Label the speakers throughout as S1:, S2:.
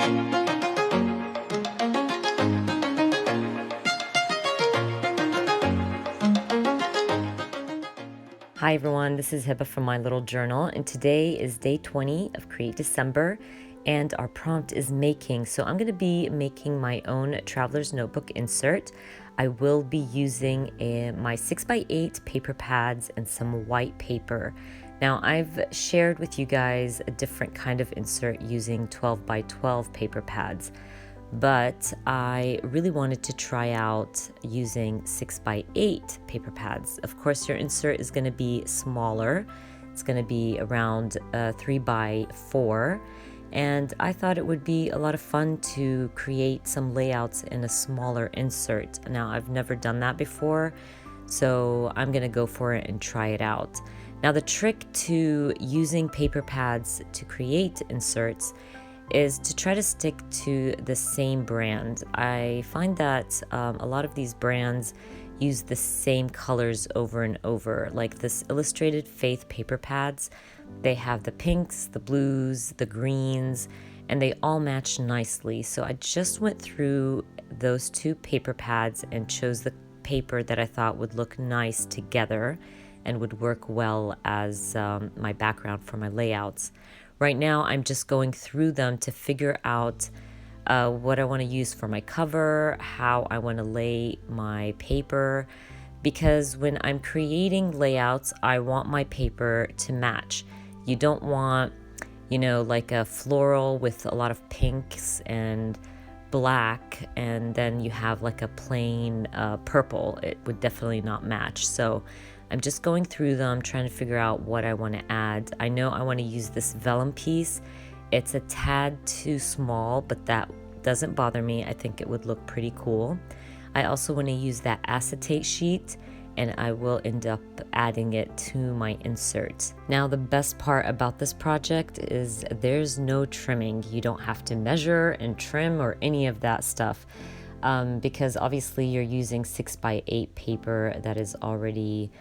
S1: Hi everyone, this is Heba from my little journal, and today is day 20 of Create December, and our prompt is making. So I'm going to be making my own traveler's notebook insert. I will be using my 6x8 paper pads and some white paper. Now I've shared with you guys a different kind of insert using 12x12 paper pads, but I really wanted to try out using 6x8 paper pads. Of course, your insert is going to be smaller. It's going to be around 3x4, and I thought it would be a lot of fun to create some layouts in a smaller insert. Now, I've never done that before, so I'm going to go for it and try it out. Now, the trick to using paper pads to create inserts is to try to stick to the same brand. I find that a lot of these brands use the same colors over and over, like this Illustrated Faith paper pads. They have the pinks, the blues, the greens, and they all match nicely. So I just went through those two paper pads and chose the paper that I thought would look nice together and would work well as my background for my layouts. Right now, I'm just going through them to figure out what I want to use for my cover, how I want to lay my paper, because when I'm creating layouts, I want my paper to match. You don't want, like a floral with a lot of pinks and black, and then you have like a plain purple. It would definitely not match. So I'm just going through them, trying to figure out what I want to add. I know I want to use this vellum piece. It's a tad too small, but that doesn't bother me. I think it would look pretty cool. I also want to use that acetate sheet, and I will end up adding it to my insert. Now, the best part about this project is there's no trimming. You don't have to measure and trim or any of that stuff, because obviously you're using 6x8 paper that is already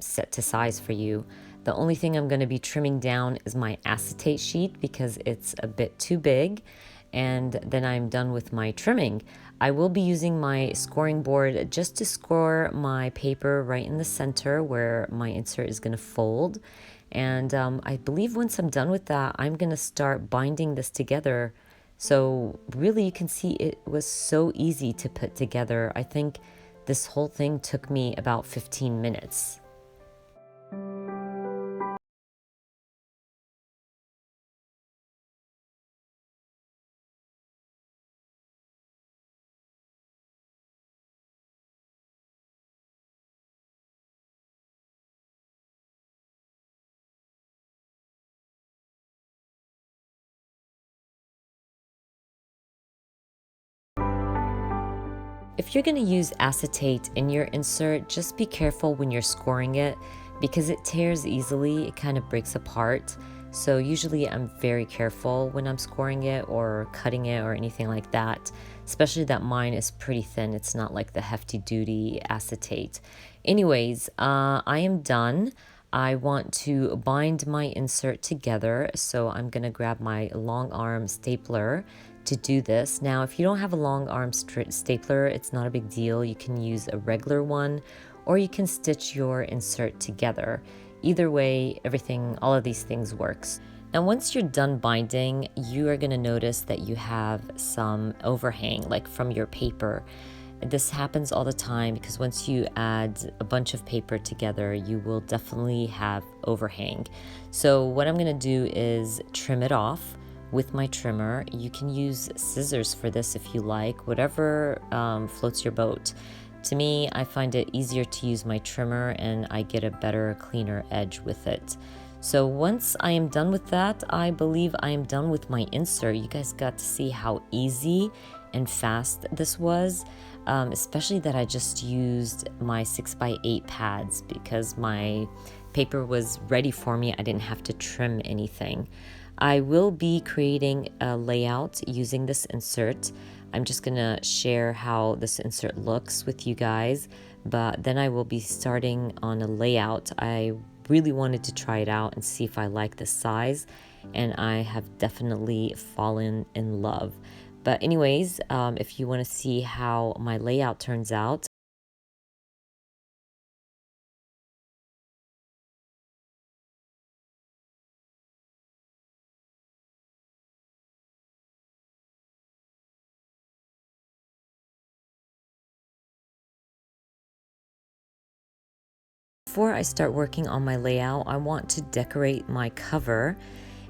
S1: set to size for you. The only thing I'm going to be trimming down is my acetate sheet because it's a bit too big, and then I'm done with my trimming. I will be using my scoring board just to score my paper right in the center where my insert is going to fold, and I believe once I'm done with that, I'm going to start binding this together. So really, you can see it was so easy to put together. I think this whole thing took me about 15 minutes. If you're going to use acetate in your insert, just be careful when you're scoring it because it tears easily. It kind of breaks apart. So usually I'm very careful when I'm scoring it or cutting it or anything like that, especially that mine is pretty thin. It's not like the hefty duty acetate. Anyways, I am done. I want to bind my insert together, so I'm going to grab my long arm stapler to do this. Now, if you don't have a long arm stapler, it's not a big deal. You can use a regular one, or you can stitch your insert together. Either way, all of these things works. Now, once you're done binding, you are going to notice that you have some overhang, like from your paper. This happens all the time because once you add a bunch of paper together, you will definitely have overhang. So what I'm going to do is trim it off with my trimmer. You can use scissors for this if you like, whatever floats your boat. To me, I find it easier to use my trimmer and I get a better, cleaner edge with it. So once I am done with that, I believe I am done with my insert. You guys got to see how easy and fast this was, especially that I just used my 6x8 pads because my paper was ready for me. I didn't have to trim anything. I will be creating a layout using this insert. I'm just gonna share how this insert looks with you guys, but then I will be starting on a layout. I really wanted to try it out and see if I like the size, and I have definitely fallen in love. But anyways, if you want to see how my layout turns out, before I start working on my layout, I want to decorate my cover,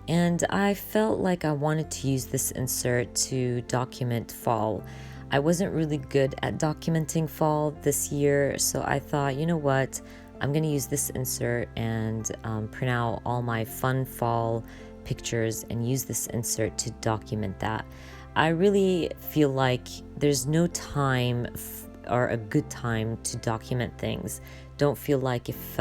S1: and I felt like I wanted to use this insert to document fall. I wasn't really good at documenting fall this year, so I thought, you know what, I'm gonna use this insert and print out all my fun fall pictures and use this insert to document that. I really feel like there's no time or a good time to document things. Don't feel like if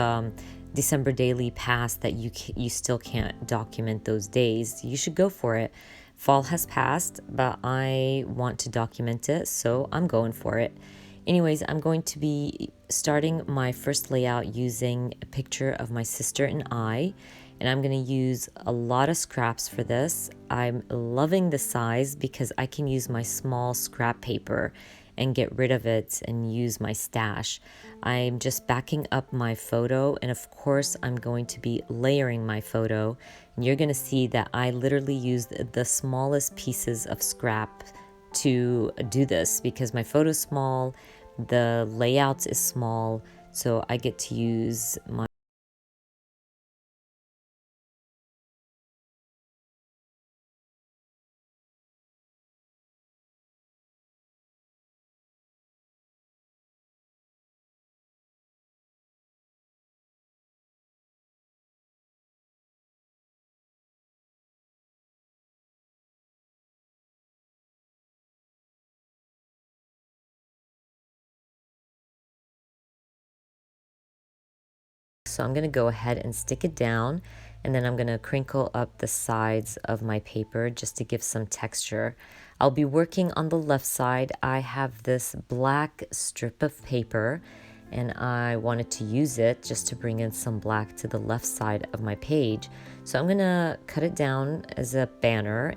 S1: December daily passed that you still can't document those days. You should go for it. Fall has passed, but I want to document it, so I'm going for it. Anyways, I'm going to be starting my first layout using a picture of my sister and I, and I'm going to use a lot of scraps for this. I'm loving the size because I can use my small scrap paper and get rid of it and use my stash. I'm just backing up my photo, and of course I'm going to be layering my photo, and you're going to see that I literally used the smallest pieces of scrap to do this because my photo's small, the layout is small, so I get to use my So I'm going to go ahead and stick it down, and then I'm going to crinkle up the sides of my paper just to give some texture. I'll be working on the left side. I have this black strip of paper, and I wanted to use it just to bring in some black to the left side of my page. So I'm going to cut it down as a banner.